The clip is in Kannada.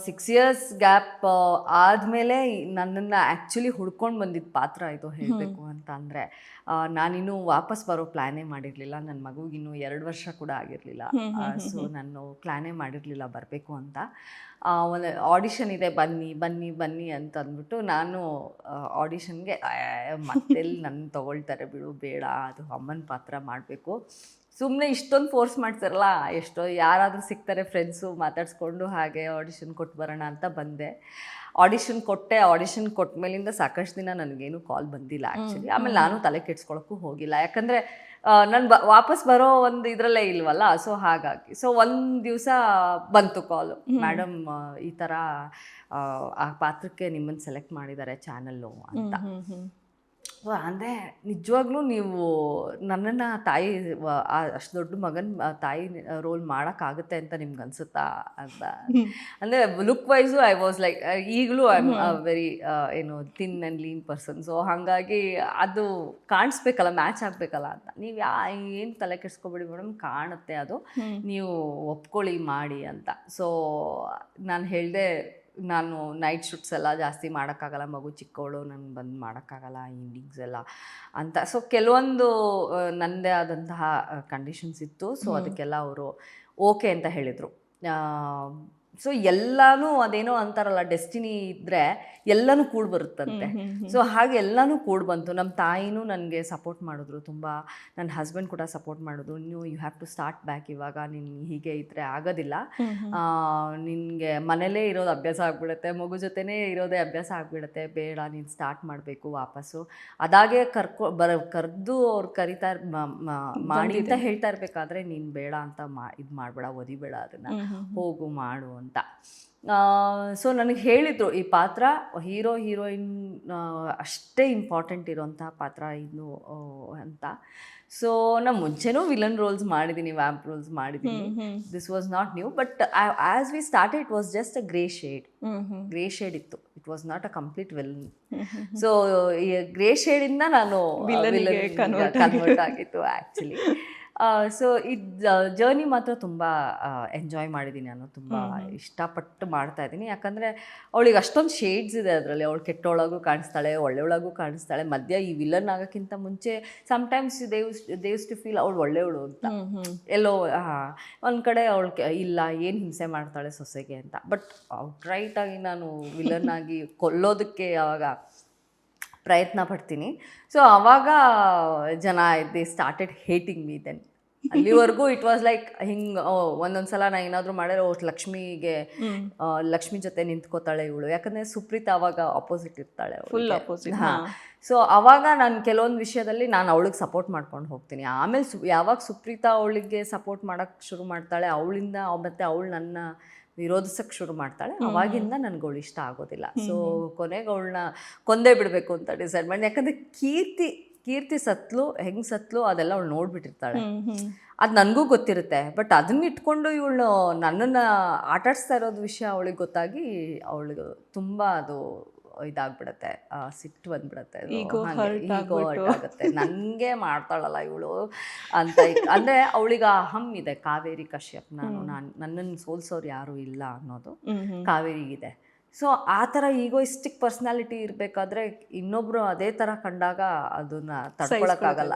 6 years ಗ್ಯಾಪ್ ಆದಮೇಲೆ ನನ್ನನ್ನು ಆ್ಯಕ್ಚುಲಿ ಹುಡ್ಕೊಂಡು ಬಂದಿದ್ದ ಪಾತ್ರ ಇದು ಹೇಳಬೇಕು ಅಂತ ಅಂದರೆ. ನಾನಿನ್ನೂ ವಾಪಸ್ ಬರೋ ಪ್ಲ್ಯಾನೇ ಮಾಡಿರಲಿಲ್ಲ. ನನ್ನ ಮಗುಗಿನ್ನೂ 2 ವರ್ಷ ಕೂಡ ಆಗಿರಲಿಲ್ಲ. ಸೊ ನಾನು ಪ್ಲ್ಯಾನೇ ಮಾಡಿರಲಿಲ್ಲ ಬರಬೇಕು ಅಂತ. ಒಂದು ಆಡಿಷನ್ ಇದೆ, ಬನ್ನಿ ಬನ್ನಿ ಬನ್ನಿ ಅಂತ ಅಂದ್ಬಿಟ್ಟು ನಾನು ಆಡಿಷನ್ಗೆ ಮತ್ತೆಲ್ಲಿ ನನ್ನ ತೊಗೊಳ್ತಾರೆ ಬಿಡು, ಬೇಡ, ಅದು ಅಮ್ಮನ ಪಾತ್ರ ಮಾಡಬೇಕು, ಸುಮ್ಮನೆ ಇಷ್ಟೊಂದು ಫೋರ್ಸ್ ಮಾಡ್ತಾರಲ್ಲ, ಎಷ್ಟೋ ಯಾರಾದರೂ ಸಿಗ್ತಾರೆ ಫ್ರೆಂಡ್ಸು ಮಾತಾಡಿಸ್ಕೊಂಡು ಹಾಗೆ ಆಡಿಷನ್ ಕೊಟ್ಟು ಬರೋಣ ಅಂತ ಬಂದೆ. ಆಡಿಷನ್ ಕೊಟ್ಟೆ. ಆಡಿಷನ್ ಕೊಟ್ಟ ಮೇಲಿಂದ ಸಾಕಷ್ಟು ದಿನ ನನಗೇನು ಕಾಲ್ ಬಂದಿಲ್ಲ ಆ್ಯಕ್ಚುಲಿ. ಆಮೇಲೆ ನಾನು ತಲೆ ಕೆಡ್ಸ್ಕೊಳಕ್ಕೂ ಹೋಗಿಲ್ಲ, ಯಾಕಂದರೆ ನಾನು ವಾಪಸ್ ಬರೋ ಒಂದು ಇದರಲ್ಲೇ ಇಲ್ವಲ್ಲ. ಸೊ ಹಾಗಾಗಿ ಒಂದು ದಿವಸ ಬಂತು ಕಾಲು, ಮೇಡಮ್ ಈ ಥರ ಆ ಪಾತ್ರಕ್ಕೆ ನಿಮ್ಮನ್ನು ಸೆಲೆಕ್ಟ್ ಮಾಡಿದ್ದಾರೆ ಚಾನಲ್ಲು ಅಂತ. ಅಂದರೆ ನಿಜವಾಗ್ಲೂ ನೀವು ನನ್ನನ್ನು ತಾಯಿ ಅಷ್ಟು ದೊಡ್ಡ ಮಗನ ತಾಯಿ ರೋಲ್ ಮಾಡೋಕ್ಕಾಗುತ್ತೆ ಅಂತ ನಿಮ್ಗೆ ಅನಿಸುತ್ತಾ ಅಂತ. ಅಂದರೆ look wise I was like, ಈಗಲೂ I am very thin and lean person. So ಹಾಗಾಗಿ ಅದು ಕಾಣಿಸ್ಬೇಕಲ್ಲ, ಮ್ಯಾಚ್ ಆಗಬೇಕಲ್ಲ ಅಂತ. ನೀವು ಏನು ತಲೆ ಕೆಡಿಸ್ಕೊಬೇಡಿ ಮೇಡಮ್, ಕಾಣುತ್ತೆ ಅದು, ನೀವು ಒಪ್ಕೊಳ್ಳಿ ಮಾಡಿ ಅಂತ. ಸೊ ನಾನು ಹೇಳಿದೆ, ನಾನು ನೈಟ್ ಶೂಟ್ಸ್ ಎಲ್ಲ ಜಾಸ್ತಿ ಮಾಡೋಕ್ಕಾಗಲ್ಲ, ಮಗು ಚಿಕ್ಕವಳು, ನನಗೆ ಬಂದು ಮಾಡೋಕ್ಕಾಗಲ್ಲ ಇಂಡಿಂಗ್ಸ್ ಎಲ್ಲ ಅಂತ. ಸೊ ಕೆಲವೊಂದು ನನ್ನದೇ ಆದಂತಹ ಕಂಡೀಷನ್ಸ್ ಇತ್ತು. ಸೊ ಅದಕ್ಕೆಲ್ಲ ಅವರು ಓಕೆ ಅಂತ ಹೇಳಿದರು. ಸೊ ಎಲ್ಲನೂ ಅದೇನೋ ಅಂತಾರಲ್ಲ, ಡೆಸ್ಟಿನಿ ಇದ್ದರೆ ಎಲ್ಲನೂ ಕೂಡಿ ಬರುತ್ತಂತೆ. ಸೊ ಹಾಗೆ ಎಲ್ಲನೂ ಕೂಡಿ ಬಂತು. ನಮ್ಮ ತಾಯಿನೂ ನನಗೆ ಸಪೋರ್ಟ್ ಮಾಡಿದ್ರು ತುಂಬ, ನನ್ನ ಹಸ್ಬೆಂಡ್ ಕೂಡ ಸಪೋರ್ಟ್ ಮಾಡಿದ್ರು. You have to start back, ಇವಾಗ ನೀನು ಹೀಗೆ ಇದ್ದರೆ ಆಗೋದಿಲ್ಲ, ನಿನಗೆ ಮನೇಲೇ ಇರೋದು ಅಭ್ಯಾಸ ಆಗಿಬಿಡುತ್ತೆ, ಮಗು ಜೊತೆನೇ ಇರೋದೇ ಅಭ್ಯಾಸ ಆಗಿಬಿಡುತ್ತೆ, ಬೇಡ ನೀನು ಸ್ಟಾರ್ಟ್ ಮಾಡಬೇಕು ವಾಪಸ್ಸು. ಅದಾಗೆ ಕರೆದು ಅವ್ರು ಕರಿತಾ ಮಾಡಿ ಅಂತ ಹೇಳ್ತಾ ಇರಬೇಕಾದ್ರೆ ನೀನು ಬೇಡ ಅಂತ ಇದು ಮಾಡಬೇಡ, ಒದಿಬೇಡ, ಅದನ್ನು ಹೋಗು ಮಾಡು ಅಂತ. ಸೊ ನನಗೆ ಹೇಳಿದರು, ಈ ಪಾತ್ರ ಹೀರೋ ಹೀರೋಯಿನ್ ಅಷ್ಟೇ ಇಂಪಾರ್ಟೆಂಟ್ ಇರೋಂಥ ಪಾತ್ರ ಇದು ಅಂತ. ಸೊ ನಾನು ಮುಂಚೆನೂ ವಿಲನ್ ರೋಲ್ಸ್ ಮಾಡಿದ್ದೀನಿ, ವ್ಯಾಂಪ್ ರೋಲ್ಸ್ ಮಾಡಿದ್ದೀನಿ. This was not new, but as we started it was just a grey shade ಇತ್ತು. It was not a complete villain. So ಈ ಗ್ರೇ ಶೇಡಿಂದ ನಾನು ಕನ್ವರ್ಟ್ ಆಗಿತ್ತು ಆ್ಯಕ್ಚುಲಿ. ಸೊ ಇದು ಜರ್ನಿ ಮಾತ್ರ ತುಂಬ ಎಂಜಾಯ್ ಮಾಡಿದ್ದೀನಿ ನಾನು, ತುಂಬ ಇಷ್ಟಪಟ್ಟು ಮಾಡ್ತಾ ಇದ್ದೀನಿ. ಯಾಕಂದರೆ ಅವಳಿಗೆ ಅಷ್ಟೊಂದು ಶೇಡ್ಸ್ ಇದೆ ಅದರಲ್ಲಿ. ಅವಳು ಕೆಟ್ಟೊಳಗೂ ಕಾಣಿಸ್ತಾಳೆ, ಒಳ್ಳೆಯೊಳಗೂ ಕಾಣಿಸ್ತಾಳೆ. ಮಧ್ಯ ಈ ವಿಲನ್ ಆಗೋಕ್ಕಿಂತ ಮುಂಚೆ ಸಮ್ಟೈಮ್ಸ್ ದೇವ್ಸ್ ಟು ಫೀಲ್ ಅವಳು ಒಳ್ಳೆಯವಳು ಅಂತ. ಎಲ್ಲೋ ಒಂದು ಕಡೆ ಅವಳು ಇಲ್ಲ, ಏನು ಹಿಂಸೆ ಮಾಡ್ತಾಳೆ ಸೊಸೆಗೆ ಅಂತ. ಬಟ್ ಔಟ್ರೈಟಾಗಿ ನಾನು ವಿಲನ್ ಆಗಿ ಕೊಲ್ಲೋದಕ್ಕೆ ಆವಾಗ ಪ್ರಯತ್ನ ಪಡ್ತೀನಿ. ಸೊ ಆವಾಗ ಜನ they started hating me then. ಅಲ್ಲಿವರೆಗೂ ಇಟ್ ವಾಸ್ ಲೈಕ್ ಹಿಂಗೆ ಒಂದೊಂದು ಸಲ ನಾನು ಏನಾದರೂ ಮಾಡಿದ್ರೆ ಲಕ್ಷ್ಮಿ ಜೊತೆ ನಿಂತ್ಕೋತಾಳೆ ಇವಳು, ಯಾಕಂದರೆ ಸುಪ್ರೀತಾ ಅವಾಗ ಆಪೋಸಿಟ್ ಇರ್ತಾಳೆ, ಫುಲ್ ಆಪೋಸಿಟ್. ಹಾಂ. ಸೊ ಅವಾಗ ನಾನು ಕೆಲವೊಂದು ವಿಷಯದಲ್ಲಿ ನಾನು ಅವಳಿಗೆ ಸಪೋರ್ಟ್ ಮಾಡ್ಕೊಂಡು ಹೋಗ್ತೀನಿ. ಆಮೇಲೆ ಯಾವಾಗ ಸುಪ್ರೀತಾ ಅವಳಿಗೆ ಸಪೋರ್ಟ್ ಮಾಡೋಕ್ಕೆ ಶುರು ಮಾಡ್ತಾಳೆ, ಅವಳಿಂದ ಮತ್ತು ಅವಳು ನನ್ನ ವಿರೋಧಿಸಕ್ಕೆ ಶುರು ಮಾಡ್ತಾಳೆ, ಅವಾಗಿಂದ ನನಗೆ ಅವಳು ಇಷ್ಟ ಆಗೋದಿಲ್ಲ. ಸೊ ಕೊನೆಗೆ ಅವಳನ್ನ ಕೊಂದೇ ಬಿಡಬೇಕು ಅಂತ ಡಿಸೈಡ್ ಮಾಡಿ. ಯಾಕಂದರೆ ಕೀರ್ತಿ ಸತ್ಲು, ಹೆಂಗೆ ಸತ್ಲು ಅದೆಲ್ಲ ಅವಳು ನೋಡ್ಬಿಟ್ಟಿರ್ತಾಳೆ, ಅದು ನನಗೂ ಗೊತ್ತಿರುತ್ತೆ. ಬಟ್ ಅದನ್ನ ಇಟ್ಕೊಂಡು ಇವಳು ನನ್ನನ್ನು ಆಟಾಡಿಸ್ತಾ ಇರೋದು ವಿಷಯ ಅವಳಿಗೆ ಗೊತ್ತಾಗಿ ಅವಳಿಗೆ ತುಂಬ ಅದು ಇದಾಗ್ಬಿಡತ್ತೆ, ಸಿಟ್ಟು ಬಂದ್ಬಿಡತ್ತೆ, ಈಗೋ ಹರ್ಟ್ ಆಗುತ್ತೆ, ನನಗೆ ಮಾಡ್ತಾಳಲ್ಲ ಇವಳು ಅಂತ. ಅಂದರೆ ಅವಳಿಗೆ ಅಹಂ ಇದೆ, ಕಾವೇರಿ ಕಶ್ಯಪ್, ನನ್ನನ್ನು ಸೋಲ್ಸೋರು ಯಾರೂ ಇಲ್ಲ ಅನ್ನೋದು ಕಾವೇರಿಗಿದೆ. ಸೊ ಆ ಥರ ಈಗೋಯಿಸ್ಟಿಕ್ ಪರ್ಸ್ನಾಲಿಟಿ ಇರಬೇಕಾದ್ರೆ ಇನ್ನೊಬ್ಬರು ಅದೇ ಥರ ಕಂಡಾಗ ಅದನ್ನು ತಡ್ಕೊಳಕ್ಕಾಗಲ್ಲ.